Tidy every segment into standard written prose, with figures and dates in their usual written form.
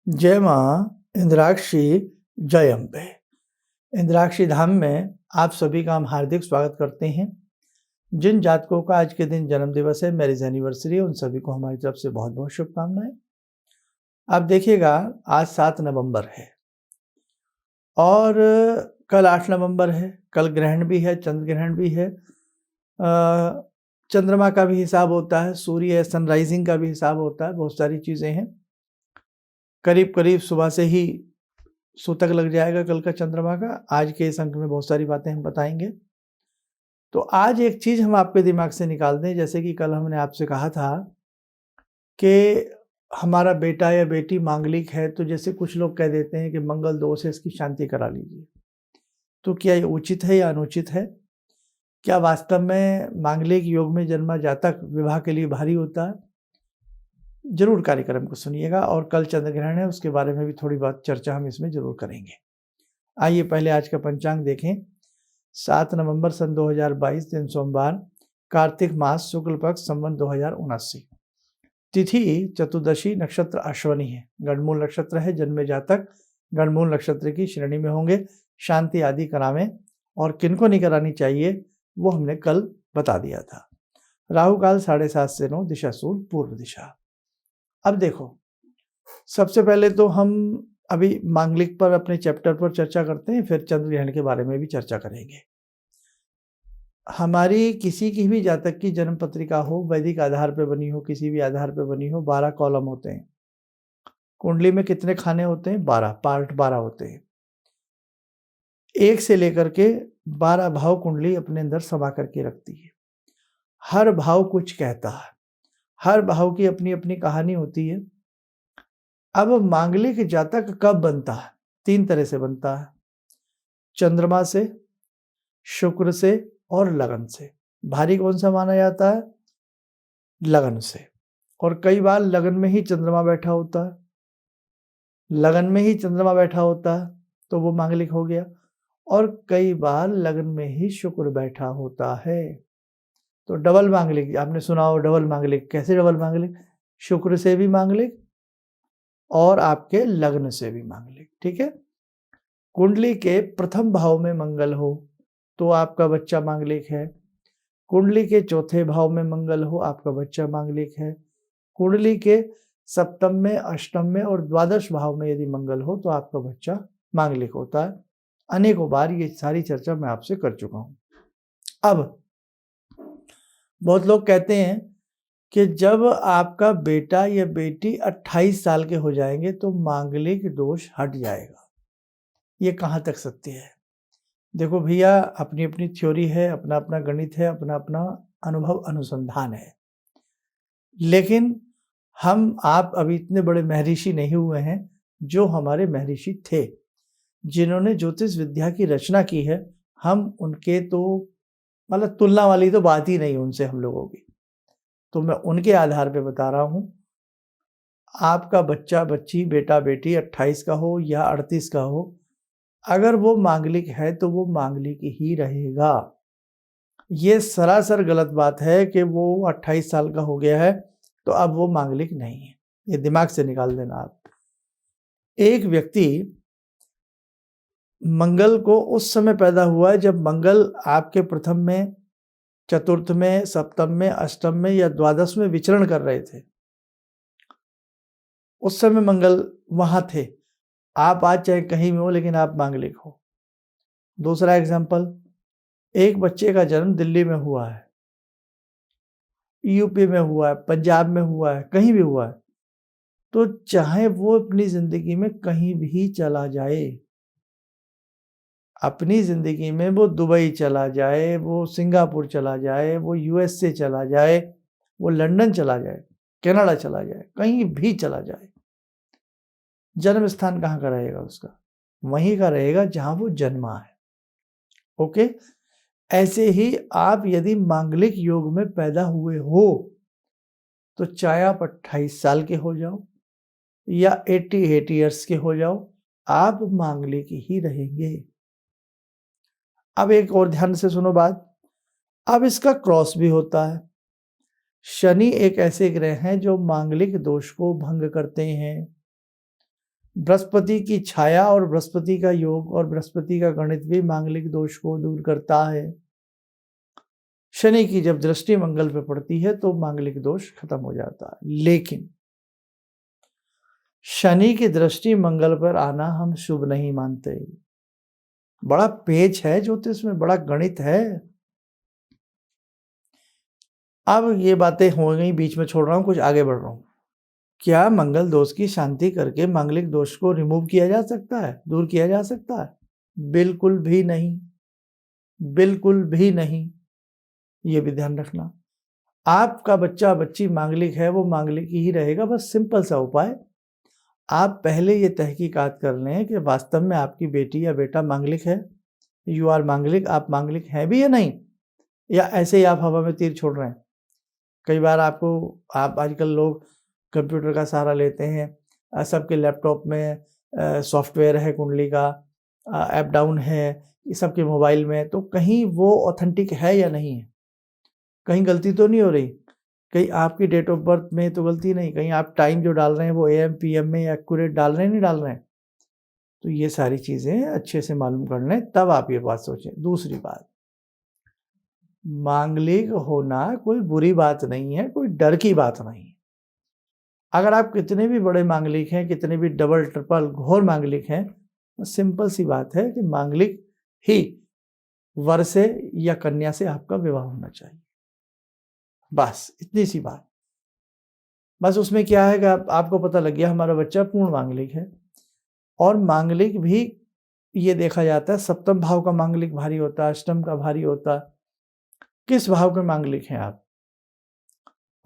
जय माँ इंद्राक्षी, जय अम्बे। इंद्राक्षी धाम में आप सभी का हम हार्दिक स्वागत करते हैं। जिन जातकों का आज के दिन जन्म दिवस है, मैरिज एनिवर्सरी है, उन सभी को हमारी तरफ से बहुत बहुत शुभकामनाएं। आप देखिएगा, आज 7 नवंबर है और कल 8 नवंबर है। कल ग्रहण भी है, चंद्र ग्रहण भी है। चंद्रमा का भी हिसाब होता है, सूर्य सनराइजिंग का भी हिसाब होता है, बहुत सारी चीज़ें हैं। करीब करीब सुबह से ही सूतक लग जाएगा कल का चंद्रमा का। आज के इस अंक में बहुत सारी बातें हम बताएंगे। तो आज एक चीज हम आपके दिमाग से निकाल दें, जैसे कि कल हमने आपसे कहा था कि हमारा बेटा या बेटी मांगलिक है, तो जैसे कुछ लोग कह देते हैं कि मंगल दोष है, इसकी शांति करा लीजिए। तो क्या ये उचित है या अनुचित है? क्या वास्तव में मांगलिक योग में जन्मा जातक विवाह के लिए भारी होता है? जरूर कार्यक्रम को सुनिएगा। और कल चंद्र ग्रहण है, उसके बारे में भी थोड़ी बहुत चर्चा हम इसमें जरूर करेंगे। आइए पहले आज का पंचांग देखें। 7 नवंबर सन 2022, दिन सोमवार, कार्तिक मास, शुक्ल पक्ष, संवत 2079। तिथि चतुर्दशी, नक्षत्र अश्वनी है, गणमूल नक्षत्र है। जन्मे जातक गणमूल नक्षत्र की श्रेणी में होंगे। शांति आदि करावें, और किनको नहीं करानी चाहिए वो हमने कल बता दिया था। राहु काल 7:30 से 9, दिशा सूर्य पूर्व दिशा। अब देखो, सबसे पहले तो हम अभी मांगलिक पर अपने चैप्टर पर चर्चा करते हैं, फिर चंद्र ग्रहण के बारे में भी चर्चा करेंगे। हमारी किसी की भी जातक की जन्म पत्रिका हो, वैदिक आधार पर बनी हो, किसी भी आधार पर बनी हो, 12 कॉलम होते हैं। कुंडली में कितने खाने होते हैं? 12 पार्ट, 12 होते हैं। 1 से लेकर के 12 भाव कुंडली अपने अंदर समा करके रखती है। हर भाव कुछ कहता है, हर भाव की अपनी अपनी कहानी होती है। अब मांगलिक जातक कब बनता है? 3 तरह से बनता है, चंद्रमा से, शुक्र से और लगन से। भारी कौन सा माना जाता है? लगन से। और कई बार लगन में ही चंद्रमा बैठा होता है, लगन में ही चंद्रमा बैठा होता है तो वो मांगलिक हो गया। और कई बार लगन में ही शुक्र बैठा होता है तो डबल मांगलिक। आपने सुना हो डबल मांगलिक। कैसे डबल मांगलिक? शुक्र से भी मांगलिक और आपके लग्न से भी मांगलिक। ठीक है। कुंडली के प्रथम भाव में मंगल हो तो आपका बच्चा मांगलिक है। कुंडली के चौथे भाव में मंगल हो, आपका बच्चा मांगलिक है। कुंडली के सप्तम में, अष्टम में और द्वादश भाव में यदि मंगल हो तो आपका बच्चा मांगलिक होता है। अनेकों बार ये सारी चर्चा मैं आपसे कर चुका हूं। अब बहुत लोग कहते हैं कि जब आपका बेटा या बेटी 28 साल के हो जाएंगे तो मांगलिक दोष हट जाएगा। ये कहाँ तक सत्य है? देखो भैया, अपनी अपनी थ्योरी है, अपना अपना गणित है, अपना अपना अनुभव अनुसंधान है। लेकिन हम आप अभी इतने बड़े महर्षि नहीं हुए हैं जो हमारे महर्षि थे, जिन्होंने ज्योतिष विद्या की रचना की है। हम उनके तो मतलब तुलना वाली तो बात ही नहीं उनसे हम लोगों की। तो मैं उनके आधार पे बता रहा हूं। आपका बच्चा बच्ची बेटा बेटी 28 का हो या 38 का हो, अगर वो मांगलिक है तो वो मांगलिक ही रहेगा। ये सरासर गलत बात है कि वो 28 साल का हो गया है तो अब वो मांगलिक नहीं है। ये दिमाग से निकाल देना आप। एक व्यक्ति मंगल को उस समय पैदा हुआ है जब मंगल आपके प्रथम में, चतुर्थ में, सप्तम में, अष्टम में या द्वादश में विचरण कर रहे थे। उस समय मंगल वहां थे। आप आज चाहे कहीं में हो लेकिन आप मांगलिक हो। दूसरा एग्जाम्पल, एक बच्चे का जन्म दिल्ली में हुआ है, यूपी में हुआ है, पंजाब में हुआ है, कहीं भी हुआ है, तो चाहे वो अपनी जिंदगी में कहीं भी चला जाए, अपनी जिंदगी में वो दुबई चला जाए, वो सिंगापुर चला जाए, वो यूएसए चला जाए, वो लंदन चला जाए, कनाडा चला जाए, कहीं भी चला जाए, जन्म स्थान कहाँ का रहेगा उसका? वहीं का रहेगा जहां वो जन्मा है। ओके। ऐसे ही आप यदि मांगलिक योग में पैदा हुए हो तो चाहे आप 28 साल के हो जाओ या 88 ईयर्स के हो जाओ, आप मांगलिक ही रहेंगे। अब एक और ध्यान से सुनो बात। अब इसका क्रॉस भी होता है। शनि एक ऐसे ग्रह हैं जो मांगलिक दोष को भंग करते हैं। बृहस्पति की छाया और बृहस्पति का योग और बृहस्पति का गणित भी मांगलिक दोष को दूर करता है। शनि की जब दृष्टि मंगल पे पड़ती है तो मांगलिक दोष खत्म हो जाता है। लेकिन शनि की दृष्टि मंगल पर आना हम शुभ नहीं मानते। बड़ा पेच है ज्योतिष में, बड़ा गणित है। अब ये बातें हो गई, बीच में छोड़ रहा हूं, कुछ आगे बढ़ रहा हूं। क्या मंगल दोष की शांति करके मांगलिक दोष को रिमूव किया जा सकता है, दूर किया जा सकता है? बिल्कुल भी नहीं, बिल्कुल भी नहीं। ये भी ध्यान रखना। आपका बच्चा बच्ची मांगलिक है, वो मांगलिक ही रहेगा। बस सिंपल सा उपाय, आप पहले ये तहकीकात कर लें कि वास्तव में आपकी बेटी या बेटा मांगलिक है। यू आर मांगलिक, आप मांगलिक हैं भी या नहीं, या ऐसे ही आप हवा में तीर छोड़ रहे हैं। कई बार आप आजकल लोग कंप्यूटर का सहारा लेते हैं, सबके लैपटॉप में सॉफ्टवेयर है कुंडली का, ऐप डाउन है, सबके मोबाइल में, तो कहीं वो ऑथेंटिक है या नहीं है? कहीं गलती तो नहीं हो रही? कहीं आपकी डेट ऑफ बर्थ में तो गलती नहीं, कहीं आप टाइम जो डाल रहे हैं वो AM PM में एक्यूरेट डाल रहे हैं, नहीं डाल रहे हैं? तो ये सारी चीज़ें अच्छे से मालूम कर लें, तब आप ये बात सोचें। दूसरी बात, मांगलिक होना कोई बुरी बात नहीं है, कोई डर की बात नहीं है। अगर आप कितने भी बड़े मांगलिक हैं, कितने भी डबल ट्रिपल घोर मांगलिक हैं, सिंपल सी बात है कि मांगलिक ही वर से या कन्या से आपका विवाह होना चाहिए। बस इतनी सी बात। बस उसमें क्या है कि आपको पता लग गया हमारा बच्चा पूर्ण मांगलिक है। और मांगलिक भी ये देखा जाता है, सप्तम भाव का मांगलिक भारी होता है, अष्टम का भारी होता है। किस भाव के मांगलिक हैं आप?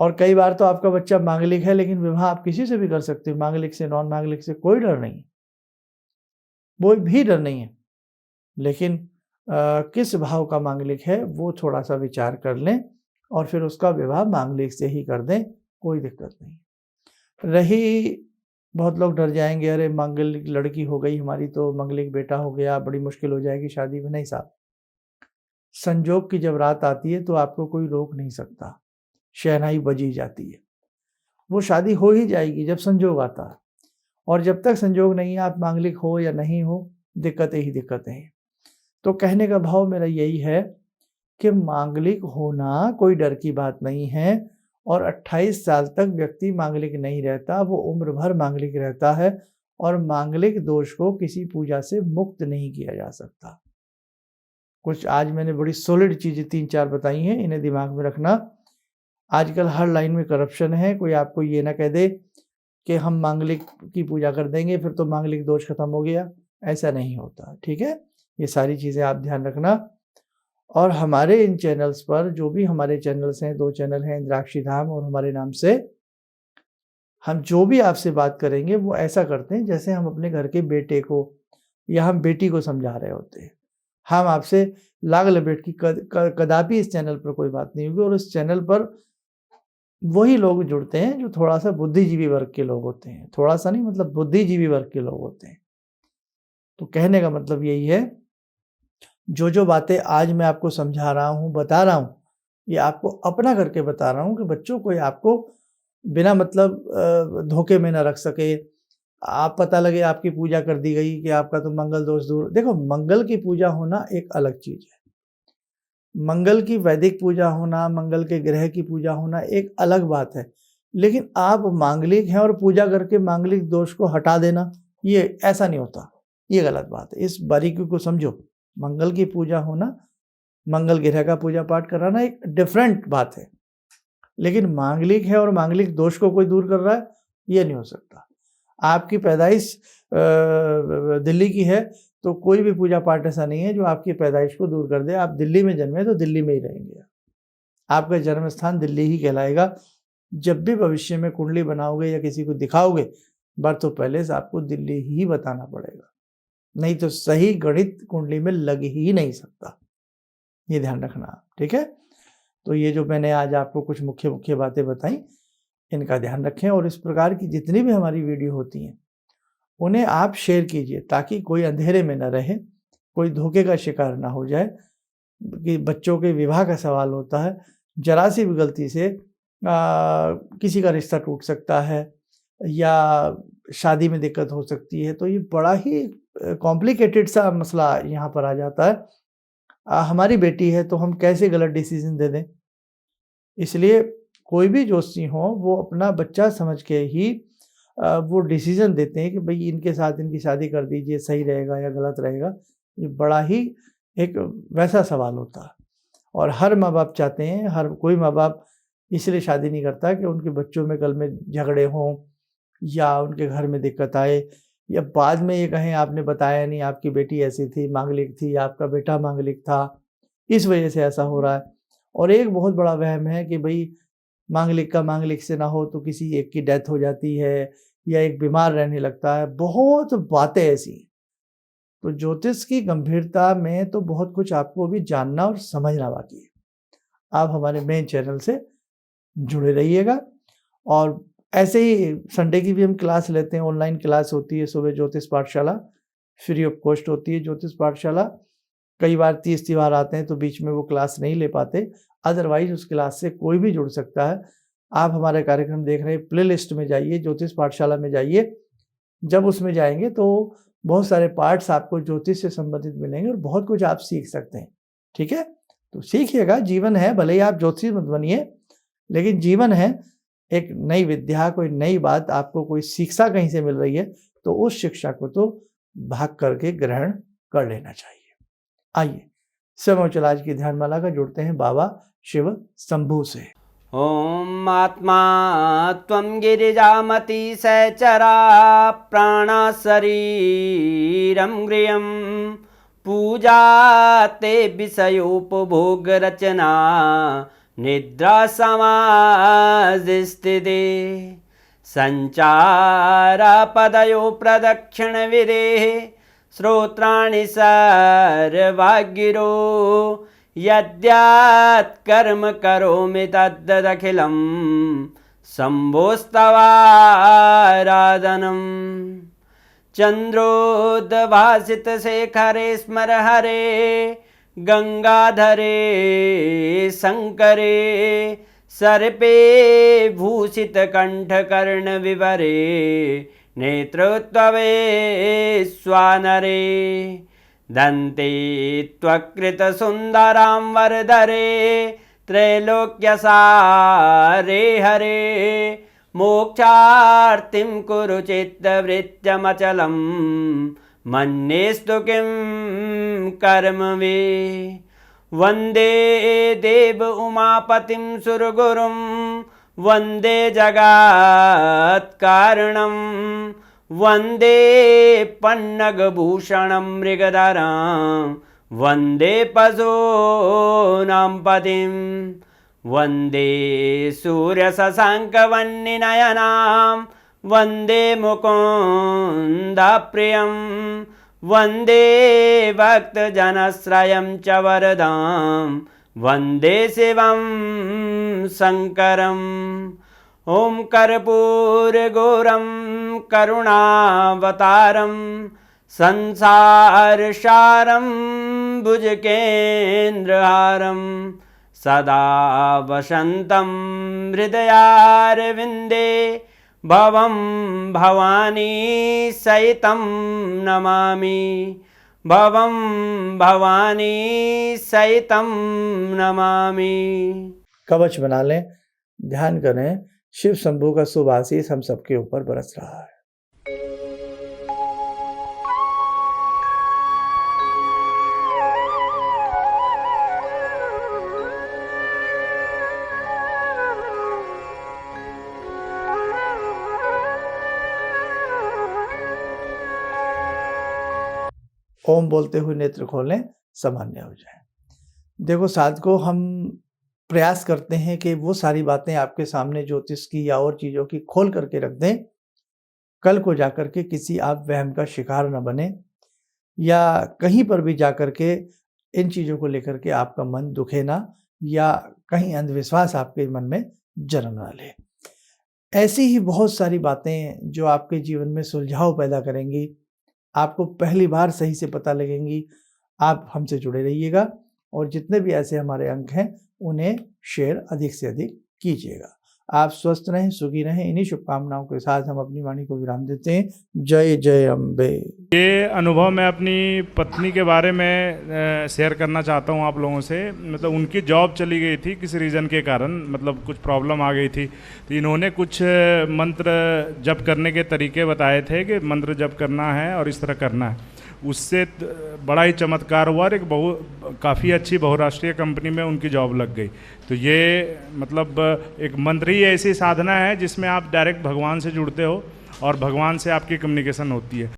और कई बार तो आपका बच्चा मांगलिक है लेकिन विवाह आप किसी से भी कर सकते हो, मांगलिक से, नॉन मांगलिक से, कोई डर नहीं, कोई भी डर नहीं है। लेकिन किस भाव का मांगलिक है वो थोड़ा सा विचार कर लें और फिर उसका विवाह मांगलिक से ही कर दें, कोई दिक्कत नहीं। रही, बहुत लोग डर जाएंगे, अरे मांगलिक लड़की हो गई हमारी तो मांगलिक बेटा हो गया, बड़ी मुश्किल हो जाएगी शादी में। नहीं साहब, संजोग की जब रात आती है तो आपको कोई रोक नहीं सकता, शहनाई बजी जाती है, वो शादी हो ही जाएगी जब संजोग आता है। और जब तक संजोग नहीं है, आप मांगलिक हो या नहीं हो, दिक्कतें ही दिक्कतें हैं। तो कहने का भाव मेरा यही है कि मांगलिक होना कोई डर की बात नहीं है। और 28 साल तक व्यक्ति मांगलिक नहीं रहता, वो उम्र भर मांगलिक रहता है। और मांगलिक दोष को किसी पूजा से मुक्त नहीं किया जा सकता। कुछ आज मैंने बड़ी सॉलिड चीज़ें 3-4 बताई हैं, इन्हें दिमाग में रखना। आजकल हर लाइन में करप्शन है। कोई आपको ये ना कह दे कि हम मांगलिक की पूजा कर देंगे फिर तो मांगलिक दोष खत्म हो गया, ऐसा नहीं होता। ठीक है, ये सारी चीज़ें आप ध्यान रखना। और हमारे इन चैनल्स पर, जो भी हमारे चैनल्स हैं, 2 चैनल हैं, इंद्राक्षी धाम और हमारे नाम से, हम जो भी आपसे बात करेंगे वो ऐसा करते हैं जैसे हम अपने घर के बेटे को या हम बेटी को समझा रहे होते हैं। हम आपसे लाग लपेट की कदापि इस चैनल पर कोई बात नहीं होगी। और इस चैनल पर वही लोग जुड़ते हैं जो थोड़ा सा बुद्धिजीवी वर्ग के लोग होते हैं, थोड़ा सा नहीं, मतलब बुद्धिजीवी वर्ग के लोग होते हैं। तो कहने का मतलब यही है, जो बातें आज मैं आपको समझा रहा हूँ, बता रहा हूँ, ये आपको अपना करके बता रहा हूँ कि बच्चों कोई आपको बिना मतलब धोखे में ना रख सके। आप पता लगे आपकी पूजा कर दी गई कि आपका तो मंगल दोष दूर। देखो, मंगल की पूजा होना एक अलग चीज़ है, मंगल की वैदिक पूजा होना, मंगल के ग्रह की पूजा होना एक अलग बात है। लेकिन आप मांगलिक हैं और पूजा करके मांगलिक दोष को हटा देना, ये ऐसा नहीं होता, ये गलत बात है। इस बारीकी को समझो। मंगल की पूजा होना, मंगल ग्रह का पूजा पाठ कराना एक डिफरेंट बात है। लेकिन मांगलिक है और मांगलिक दोष को कोई दूर कर रहा है, ये नहीं हो सकता। आपकी पैदाइश दिल्ली की है तो कोई भी पूजा पाठ ऐसा नहीं है जो आपकी पैदाइश को दूर कर दे। आप दिल्ली में जन्मे तो दिल्ली में ही रहेंगे, आपका जन्म स्थान दिल्ली ही कहलाएगा। जब भी भविष्य में कुंडली बनाओगे या किसी को दिखाओगे, बर्थ ऑफ पैलेस आपको दिल्ली ही बताना पड़ेगा, नहीं तो सही गणित कुंडली में लग ही नहीं सकता। ये ध्यान रखना, ठीक है। तो ये जो मैंने आज आपको कुछ मुख्य बातें बताई, इनका ध्यान रखें। और इस प्रकार की जितनी भी हमारी वीडियो होती हैं उन्हें आप शेयर कीजिए, ताकि कोई अंधेरे में न रहे, कोई धोखे का शिकार ना हो जाए। कि बच्चों के विवाह का सवाल होता है, जरा सी भी गलती से किसी का रिश्ता टूट सकता है, या शादी में दिक्कत हो सकती है। तो ये बड़ा ही कॉम्प्लिकेटेड सा मसला यहाँ पर आ जाता है। हमारी बेटी है तो हम कैसे गलत डिसीज़न दे दें? इसलिए कोई भी जोशी हो वो अपना बच्चा समझ के ही वो डिसीज़न देते हैं कि भई इनके साथ इनकी शादी कर दीजिए, सही रहेगा या गलत रहेगा। ये बड़ा ही एक वैसा सवाल होता है और हर माँ-बाप चाहते हैं, हर कोई माँ-बाप इसलिए शादी नहीं करता कि उनके बच्चों में कल में झगड़े हों या उनके घर में दिक्कत आए या बाद में ये कहें आपने बताया नहीं, आपकी बेटी ऐसी थी, मांगलिक थी, आपका बेटा मांगलिक था, इस वजह से ऐसा हो रहा है। और एक बहुत बड़ा वहम है कि भई मांगलिक का मांगलिक से ना हो तो किसी एक की डेथ हो जाती है या एक बीमार रहने लगता है, बहुत बातें ऐसी हैं। तो ज्योतिष की गंभीरता में तो बहुत कुछ आपको अभी जानना और समझना बाकी है। आप हमारे मेन चैनल से जुड़े रहिएगा और ऐसे ही संडे की भी हम क्लास लेते हैं, ऑनलाइन क्लास होती है सुबह ज्योतिष पाठशाला, फ्री ऑफ कॉस्ट होती है ज्योतिष पाठशाला। कई बार तीज त्योहार आते हैं तो बीच में वो क्लास नहीं ले पाते, अदरवाइज़ उस क्लास से कोई भी जुड़ सकता है। आप हमारे कार्यक्रम देख रहे हैं, प्लेलिस्ट में जाइए, ज्योतिष पाठशाला में जाइए। जब उसमें जाएँगे तो बहुत सारे पार्ट्स आपको ज्योतिष से संबंधित मिलेंगे और बहुत कुछ आप सीख सकते हैं, ठीक है? तो सीखिएगा, जीवन है, भले ही आप ज्योतिषी मत बनिए, लेकिन जीवन है, एक नई विद्या, कोई नई बात आपको कोई शिक्षा कहीं से मिल रही है, तो उस शिक्षा को तो भाग करके ग्रहण कर लेना चाहिए। आइए, समोचल आज की ध्यानमाला का जुड़ते हैं बाबा शिव शंभू से। ॐ आत्मा त्वं गिरिजामति सहचरा प्राणा शरीरं गृहं पूजा ते विषयोपभोगरचना निद्रा समाधिस्थिते सञ्चारपदयो प्रदक्षिणविधेः श्रोत्राणि सर्वागिरो यद्यात् कर्म करोमि तद्दखिलं शम्भोस्तवाराधनम् चन्द्रोद्भासितशेखरे स्मर हरे गंगाधरे शङ्करे सर्पे भूषितकण्ठकर्णविवरे नेत्रोत्तवे स्वानरे दन्ते त्वकृतसुन्दरां वरदरे त्रैलोक्यसारे हरे मोक्षार्तिं कुरु चित्तवृत्त्यमचलं मन्येस्तु किं कर्म वे वन्दे देव उमापतिं सुरगुरुं वन्दे जगत्कारणं वन्दे पन्नगभूषणं मृगधरं वन्दे पशूनां पतिं वन्दे सूर्यशशाङ्कवह्निनयनां वन्दे मुकुन्दप्रियं वन्दे भक्तजनश्रयं च वरदां वन्दे शिवं शङ्करम् ॐ कर्पूरगौरं करुणावतारं संसारसारं भुजगेन्द्रहारं सदा वसन्तं हृदयारविन्दे भवं भवानी सहितं नमामि भवं भवानी सहितं नमामि। कवच बना लें, ध्यान करें, शिव शंभू का शुभ आशीष हम सबके ऊपर बरस रहा है। ओम बोलते हुए नेत्र खोलें, सामान्य हो जाए। देखो साधकों, हम प्रयास करते हैं कि वो सारी बातें आपके सामने ज्योतिष की या और चीज़ों की खोल करके रख दें, कल को जाकर के किसी आप वहम का शिकार न बने या कहीं पर भी जाकर के इन चीज़ों को लेकर के आपका मन दुखे ना या कहीं अंधविश्वास आपके मन में जन्म ना ले। ऐसी ही बहुत सारी बातें जो आपके जीवन में सुलझाव पैदा करेंगी, आपको पहली बार सही से पता लगेंगी। आप हमसे जुड़े रहिएगा और जितने भी ऐसे हमारे अंक हैं उन्हें शेयर अधिक से अधिक कीजिएगा। आप स्वस्थ रहें, सुखी रहें। इन्हीं शुभकामनाओं के साथ हम अपनी वाणी को विराम देते हैं। जय जय अम्बे। ये अनुभव मैं अपनी पत्नी के बारे में शेयर करना चाहता हूँ आप लोगों से। मतलब उनकी जॉब चली गई थी किसी रीज़न के कारण, मतलब कुछ प्रॉब्लम आ गई थी, तो इन्होंने कुछ मंत्र जप करने के तरीके बताए थे कि मंत्र जप करना है और इस तरह करना है। उससे बड़ा ही चमत्कार हुआ और एक काफ़ी अच्छी बहुराष्ट्रीय कंपनी में उनकी जॉब लग गई। तो ये मतलब एक मंत्र ही ऐसी साधना है जिसमें आप डायरेक्ट भगवान से जुड़ते हो और भगवान से आपकी कम्युनिकेशन होती है।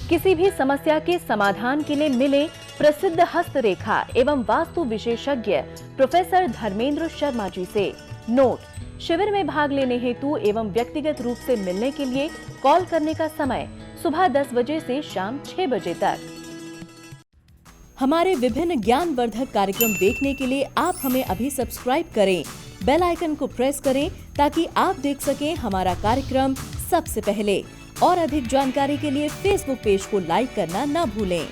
किसी भी समस्या के समाधान के लिए मिले प्रसिद्ध हस्तरेखा एवं वास्तु विशेषज्ञ प्रोफेसर धर्मेंद्र शर्मा जी से। नोट: शिविर में भाग लेने हेतु एवं व्यक्तिगत रूप से मिलने के लिए कॉल करने का समय सुबह 10 बजे से शाम 6 बजे तक। हमारे विभिन्न ज्ञानवर्धक कार्यक्रम देखने के लिए आप हमें अभी सब्सक्राइब करें, बेल आइकन को प्रेस करें ताकि आप देख सकें हमारा कार्यक्रम सबसे पहले। और अधिक जानकारी के लिए फेसबुक पेज को लाइक करना न भूलें।